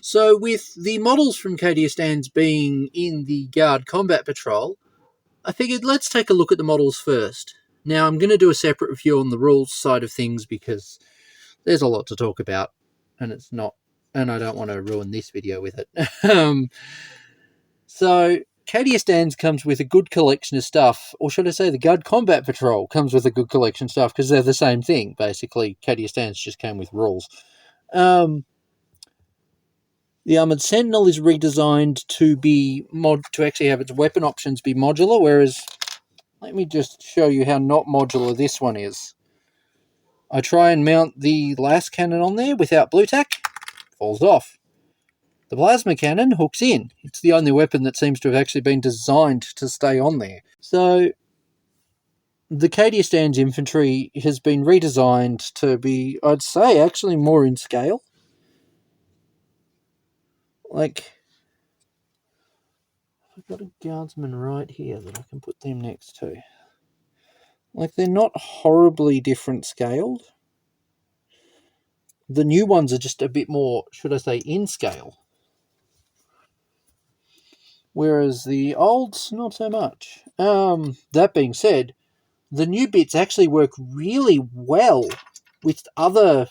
So with the models from CADIA Stands being in the Guard Combat Patrol, I figured let's take a look at the models first. Now I'm going to do a separate review on the rules side of things because there's a lot to talk about, and I don't want to ruin this video with it. So CADIA Stands comes with a good collection of stuff, or should I say the Guard Combat Patrol comes with a good collection of stuff because they're the same thing, basically. CADIA Stands just came with rules. The Armoured Sentinel is redesigned to actually have its weapon options be modular, whereas, let me just show you how not modular this one is. I try and mount the las cannon on there without blue tack, falls off. The plasma cannon hooks in. It's the only weapon that seems to have actually been designed to stay on there. So the CADIA Stands infantry has been redesigned to be, I'd say, actually more in scale. Like, I've got a guardsman right here that I can put them next to. Like, they're not horribly different scaled. The new ones are just a bit more, should I say, in scale. Whereas the olds, not so much. That being said, the new bits actually work really well with other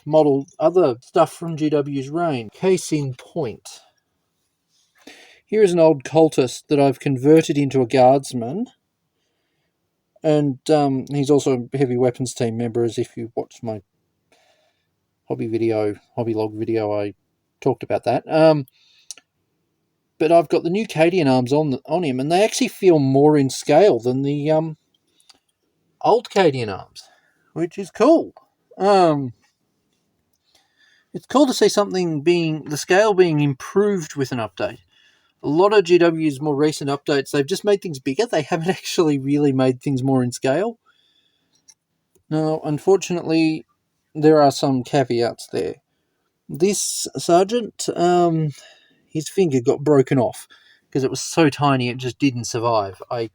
stuff from GW's range. Case in point. Here is an old cultist that I've converted into a guardsman. And he's also a heavy weapons team member, as if you watched my hobby log video, I talked about that. But I've got the new Cadian arms on him, and they actually feel more in scale than the old Cadian arms, which is cool. It's cool to see the scale being improved with an update. A lot of GW's more recent updates, they've just made things bigger. They haven't actually really made things more in scale. Now, unfortunately, there are some caveats there. This sergeant, his finger got broken off because it was so tiny it just didn't survive. I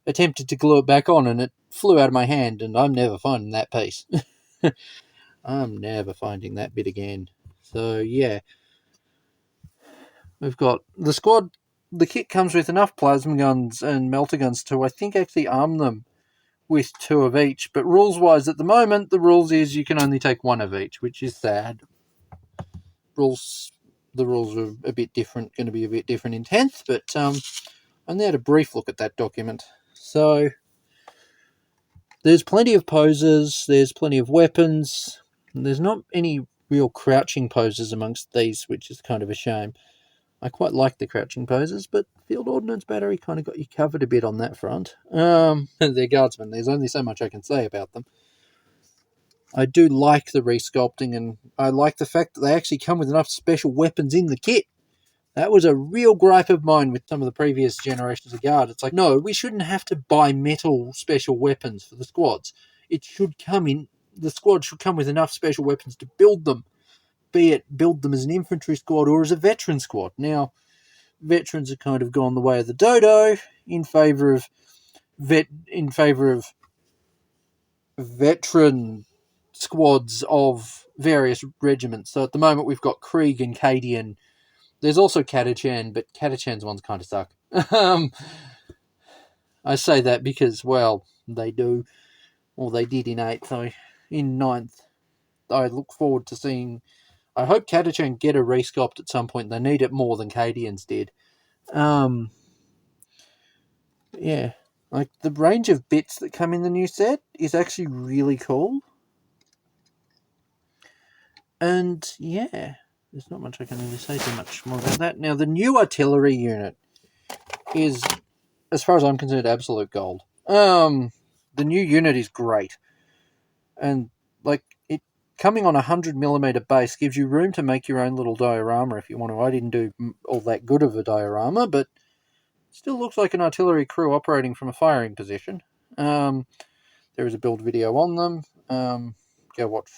attempted to glue it back on and it flew out of my hand, and I'm never finding that piece. I'm never finding that bit again. So, yeah. We've got the squad. The kit comes with enough plasma guns and melter guns to, I think, actually arm them with 2 of each. But rules-wise, at the moment, the rules is you can only take 1 of each, which is sad. The rules are a bit different, going to be a bit different in 10th, but I only had a brief look at that document. So, there's plenty of poses, there's plenty of weapons, and there's not any real crouching poses amongst these, which is kind of a shame. I quite like the crouching poses, but Field Ordnance Battery kind of got you covered a bit on that front. They're guardsmen, there's only so much I can say about them. I do like the resculpting, and I like the fact that they actually come with enough special weapons in the kit. That was a real gripe of mine with some of the previous generations of Guard. It's like, no, we shouldn't have to buy metal special weapons for the squads. The squad should come with enough special weapons to build them, be it build them as an infantry squad or as a veteran squad. Now, veterans have kind of gone the way of the dodo in favour of veteran squads of various regiments. So at the moment we've got Krieg and Cadian. There's also Catachan, but Catachan's ones kind of suck. I say that because, well, they do, or they did in 8th. So in 9th, I look forward to seeing. I hope Catachan get a resculpt at some point. They need it more than Cadians did. Yeah, like the range of bits that come in the new set is actually really cool. And yeah, there's not much I can really say too much more about that. Now, the new artillery unit is, as far as I'm concerned, absolute gold. The new unit is great. And, like, it coming on a 100mm base gives you room to make your own little diorama if you want to. I didn't do all that good of a diorama, but it still looks like an artillery crew operating from a firing position. There is a build video on them. Go watch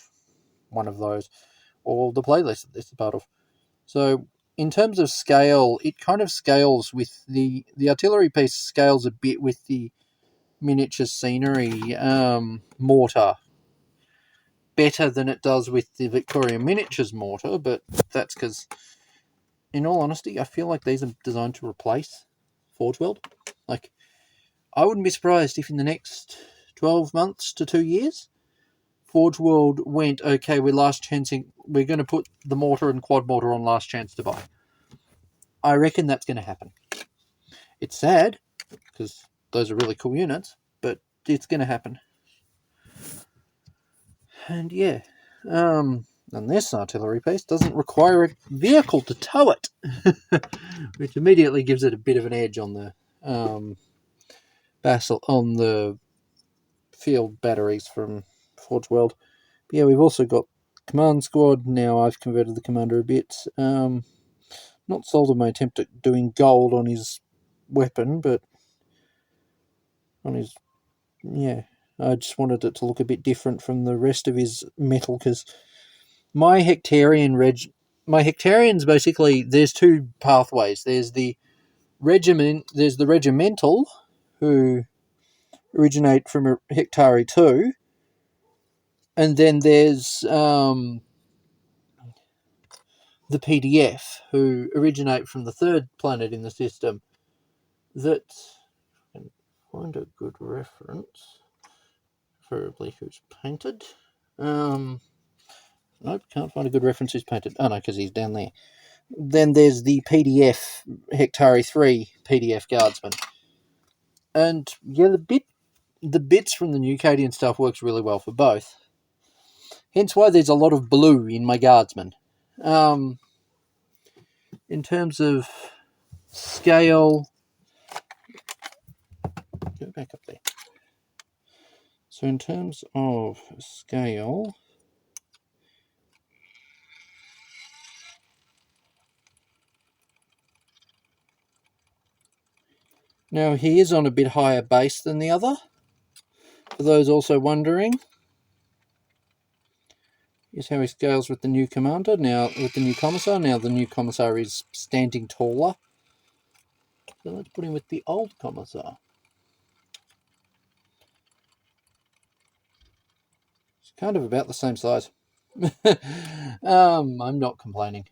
one of those, or the playlist that this is part of. So, in terms of scale, it kind of scales with the artillery piece scales a bit with the miniature scenery mortar better than it does with the Victorian miniatures mortar, but that's because in all honesty, I feel like these are designed to replace Forge World. Like, I wouldn't be surprised if in the next 12 months to 2 years, Forge World went, okay, we're going to put the mortar and quad mortar on last chance to buy. I reckon that's going to happen. It's sad, because those are really cool units, but it's going to happen. And yeah, and this artillery piece doesn't require a vehicle to tow it, which immediately gives it a bit of an edge on the on the field batteries from Forge World. But yeah, we've also got Command Squad. Now I've converted the commander a bit. Not sold on my attempt at doing gold on his weapon, but on his, yeah, I just wanted it to look a bit different from the rest of his metal, because my Hectarians basically, there's two pathways. There's the regimental, who originate from Hectari 2, and then there's the PDF, who originate from the third planet in the system. That, I can find a good reference, preferably who's painted. Nope, can't find a good reference who's painted. Oh no, because he's down there. Then there's the PDF Hectari 3 PDF Guardsman. And yeah, the bits from the new CADIA stuff works really well for both. Hence why there's a lot of blue in my Guardsman. In terms of scale, go back up there. So in terms of scale, now he is on a bit higher base than the other. For those also wondering, here's how he scales with the new commander. Now, with the new commissar, now the new commissar is standing taller. So let's put him with the old commissar. It's kind of about the same size. I'm not complaining.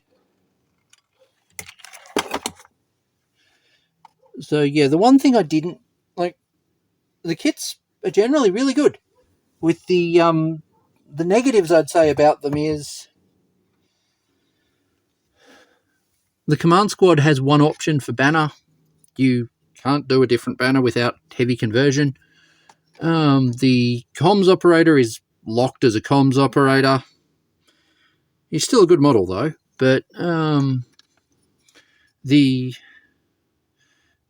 So yeah, the one thing I didn't like, the kits are generally really good. With the negatives I'd say about them is the command squad has one option for banner. You can't do a different banner without heavy conversion. The comms operator is locked as a comms operator. He's still a good model though, but the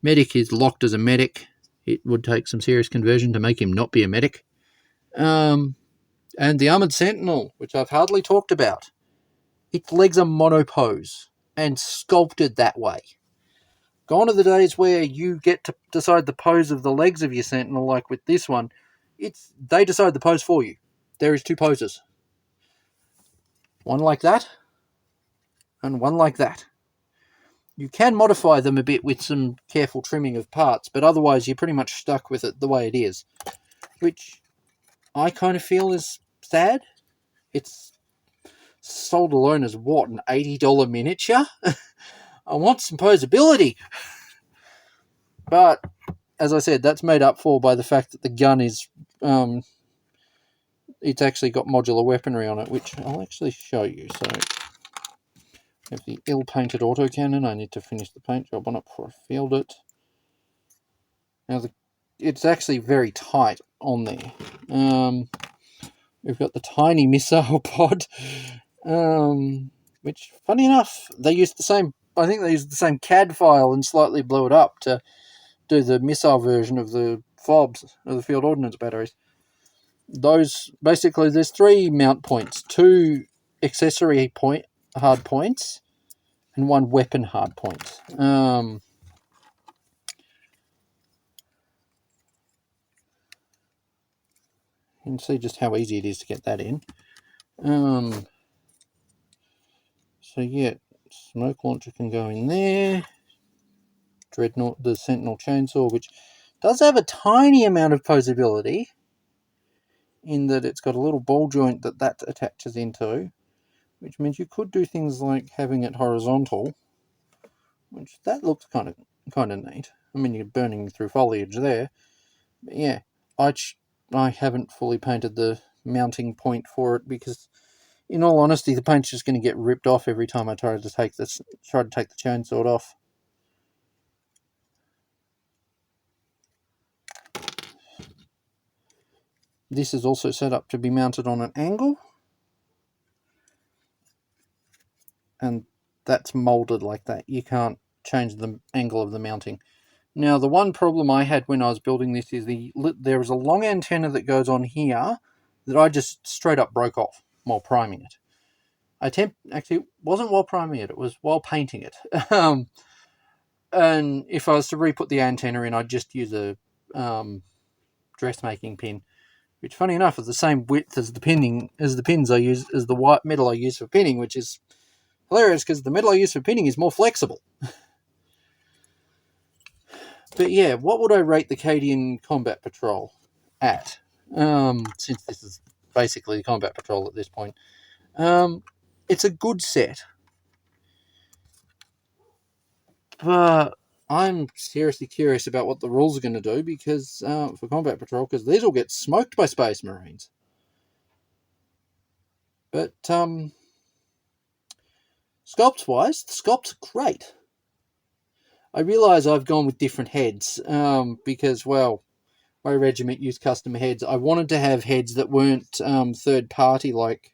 medic is locked as a medic. It would take some serious conversion to make him not be a medic. And the Armoured Sentinel, which I've hardly talked about, its legs are monopose and sculpted that way. Gone are the days where you get to decide the pose of the legs of your Sentinel, like with this one. They decide the pose for you. There is two poses. One like that, and one like that. You can modify them a bit with some careful trimming of parts, but otherwise you're pretty much stuck with it the way it is, which I kind of feel is sad. It's sold alone as what, an $80 miniature? I want some posability. But as I said, that's made up for by the fact that the gun is it's actually got modular weaponry on it, which I'll actually show you. So I have the ill-painted autocannon. I need to finish the paint job on it before I field it. Now, it's actually very tight on there. We've got the tiny missile pod, which, funny enough, they used the same. I think they used the same CAD file and slightly blew it up to do the missile version of the FOBs, of the field ordnance batteries. Those, basically, there's 3 mount points, 2 accessory hard points, and 1 weapon hard point. You can see just how easy it is to get that in. So yeah, smoke launcher can go in there. Dreadnought, the Sentinel chainsaw, which does have a tiny amount of posability, in that it's got a little ball joint that attaches into, which means you could do things like having it horizontal which that looks kind of neat. I mean, you're burning through foliage there. But yeah, I haven't fully painted the mounting point for it because, in all honesty, the paint's just going to get ripped off every time I try to take the chainsaw off. This is also set up to be mounted on an angle, and that's molded like that. You can't change the angle of the mounting. Now, the one problem I had when I was building this is there is a long antenna that goes on here that I just straight up broke off while priming it. Actually, it wasn't while priming it, it was while painting it. And if I was to re-put the antenna in, I'd just use a dressmaking pin, which, funny enough, is the same width as the pins I use, as the white metal I use for pinning, which is hilarious because the metal I use for pinning is more flexible. But yeah, what would I rate the CADIA Combat Patrol at? Since this is basically the Combat Patrol at this point. It's a good set. But I'm seriously curious about what the rules are going to do because for Combat Patrol, because these will get smoked by Space Marines. But sculpts-wise, the sculpts are great. I realise I've gone with different heads because, well, my regiment used custom heads. I wanted to have heads that weren't third-party, like...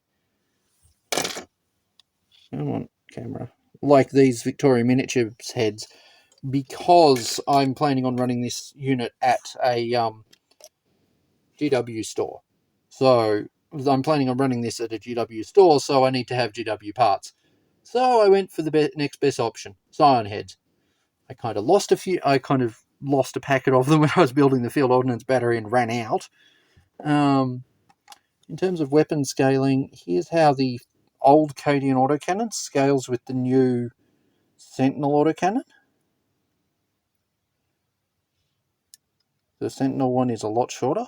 Come on, camera. Like these Victoria Miniatures heads, because I'm planning on running this unit at a GW store. So I'm planning on running this at a GW store, so I need to have GW parts. So I went for the next best option, Scion heads. I kind of lost a packet of them when I was building the field ordnance battery and ran out. In terms of weapon scaling, here's how the old CADIA autocannon scales with the new Sentinel autocannon. The Sentinel one is a lot shorter,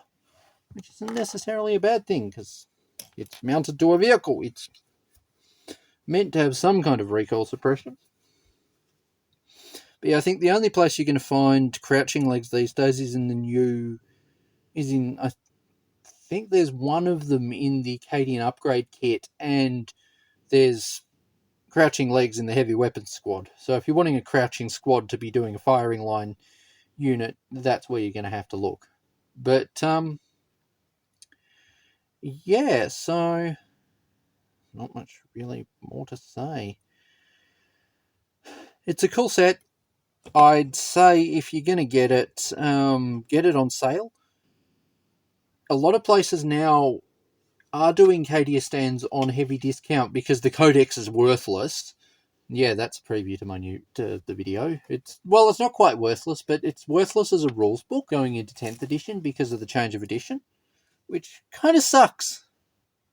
which isn't necessarily a bad thing because it's mounted to a vehicle. It's meant to have some kind of recoil suppression. But yeah, I think the only place you're going to find crouching legs these days is I think there's one of them in the CADIA upgrade kit, and there's crouching legs in the heavy weapons squad. So if you're wanting a crouching squad to be doing a firing line unit, that's where you're going to have to look. But yeah, so not much really more to say. It's a cool set. I'd say if you're going to get it on sale. A lot of places now are doing CADIA stands on heavy discount because the codex is worthless. Yeah, that's a preview to the video. It's not quite worthless, but it's worthless as a rules book going into 10th edition because of the change of edition, which kind of sucks.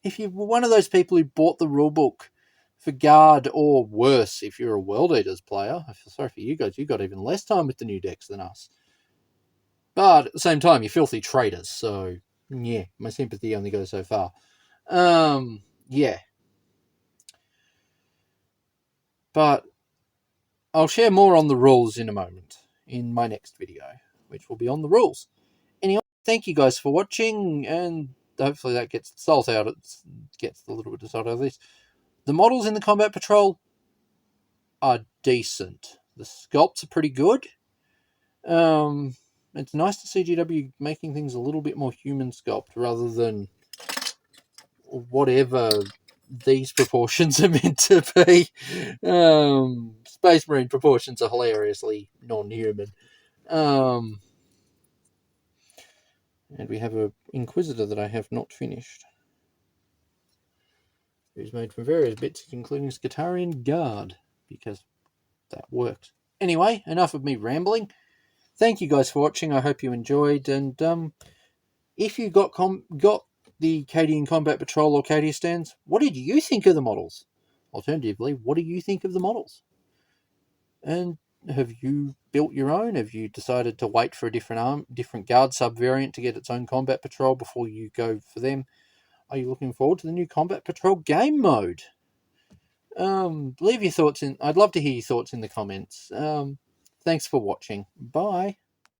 If you were one of those people who bought the rule book for Guard, or worse, if you're a World Eaters player, I feel sorry for you guys. You got even less time with the new decks than us. But at the same time, you're filthy traitors, so yeah, my sympathy only goes so far. Yeah. But I'll share more on the rules in a moment in my next video, which will be on the rules. Anyway, thank you guys for watching, and hopefully that gets the salt out. It gets a little bit of salt out of this. The models in the Combat Patrol are decent. The sculpts are pretty good. It's nice to see GW making things a little bit more human sculpt rather than whatever these proportions are meant to be. Space Marine proportions are hilariously non-human. And we have an Inquisitor that I have not finished, who's made from various bits, including Skitarian Guard, because that works. Anyway, enough of me rambling. Thank you guys for watching. I hope you enjoyed, and if you got the CADIA Combat Patrol or CADIA stands, what did you think of the models? Alternatively, what do you think of the models? And have you built your own? Have you decided to wait for a different Guard subvariant to get its own Combat Patrol before you go for them? Are you looking forward to the new Combat Patrol game mode? Leave your thoughts in. I'd love to hear your thoughts in the comments. Thanks for watching. Bye.